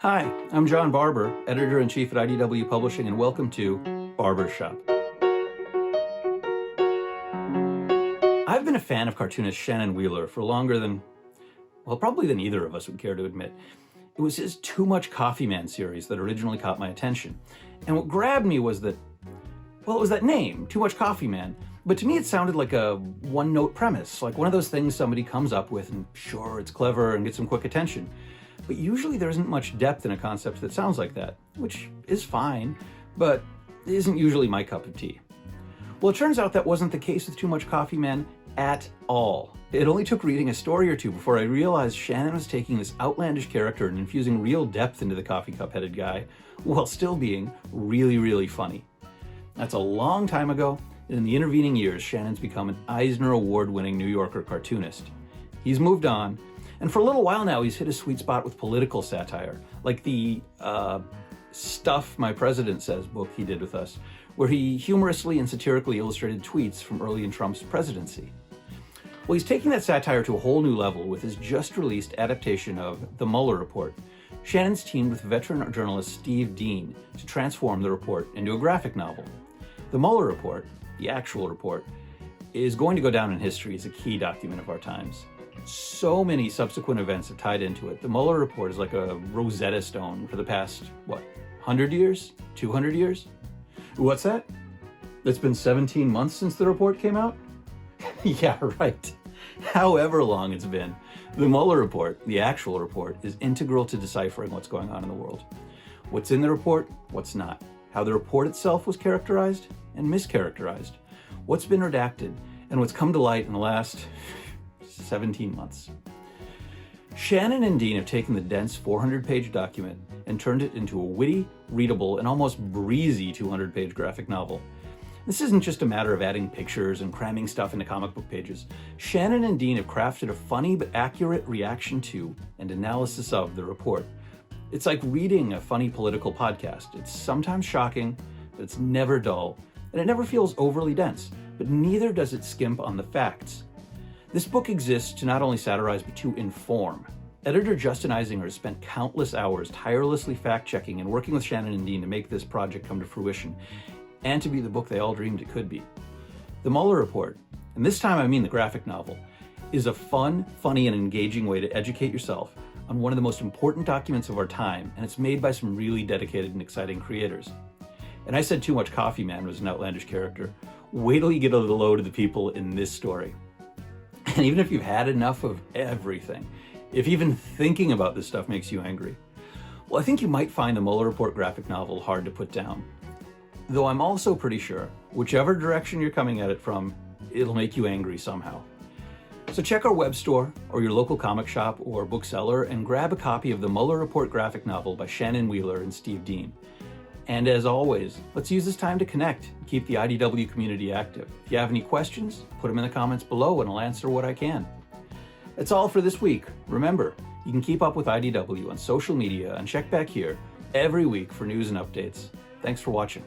Hi, I'm John Barber, Editor-in-Chief at IDW Publishing, and welcome to Barber Shop. I've been a fan of cartoonist Shannon Wheeler for longer than, well, probably than either of us would care to admit. It was his Too Much Coffee Man series that originally caught my attention. And what grabbed me was that, well, it was that name, Too Much Coffee Man. But to me, it sounded like a one-note premise, like one of those things somebody comes up with and sure, it's clever and gets some quick attention. But usually there isn't much depth in a concept that sounds like that, which is fine, but isn't usually my cup of tea. Well, it turns out that wasn't the case with Too Much Coffee Man at all. It only took reading a story or two before I realized Shannon was taking this outlandish character and infusing real depth into the coffee cup-headed guy, while still being really, really funny. That's a long time ago, and in the intervening years, Shannon's become an Eisner Award-winning New Yorker cartoonist. He's moved on, and for a little while now, he's hit a sweet spot with political satire, like the Stuff My President Says book he did with us, where he humorously and satirically illustrated tweets from early in Trump's presidency. Well, he's taking that satire to a whole new level with his just-released adaptation of The Mueller Report. Shannon's teamed with veteran journalist Steve Duin to transform the report into a graphic novel. The Mueller Report, the actual report, is going to go down in history as a key document of our times. So many subsequent events have tied into it. The Mueller Report is like a Rosetta Stone for the past, 100 years? 200 years? What's that? It's been 17 months since the report came out? Yeah, right. However long it's been, the Mueller Report, the actual report, is integral to deciphering what's going on in the world. What's in the report, what's not. How the report itself was characterized and mischaracterized. What's been redacted, and what's come to light in the last 17 months. Shannon and Duin have taken the dense 400-page document and turned it into a witty, readable, and almost breezy 200-page graphic novel. This isn't just a matter of adding pictures and cramming stuff into comic book pages. Shannon and Duin have crafted a funny but accurate reaction to and analysis of the report. It's like reading a funny political podcast. It's sometimes shocking, but it's never dull, and it never feels overly dense, but neither does it skimp on the facts. This book exists to not only satirize, but to inform. Editor Justin Eisinger has spent countless hours tirelessly fact-checking and working with Shannon and Duin to make this project come to fruition, and to be the book they all dreamed it could be. The Mueller Report, and this time I mean the graphic novel, is a fun, funny, and engaging way to educate yourself on one of the most important documents of our time, and it's made by some really dedicated and exciting creators. And I said Too Much Coffee Man was an outlandish character. Wait till you get a load of the people in this story. And even if you've had enough of everything, if even thinking about this stuff makes you angry, well, I think you might find the Mueller Report graphic novel hard to put down. Though I'm also pretty sure, whichever direction you're coming at it from, it'll make you angry somehow. So check our web store or your local comic shop or bookseller and grab a copy of the Mueller Report graphic novel by Shannon Wheeler and Steve Duin. And as always, let's use this time to connect and keep the IDW community active. If you have any questions, put them in the comments below and I'll answer what I can. That's all for this week. Remember, you can keep up with IDW on social media and check back here every week for news and updates. Thanks for watching.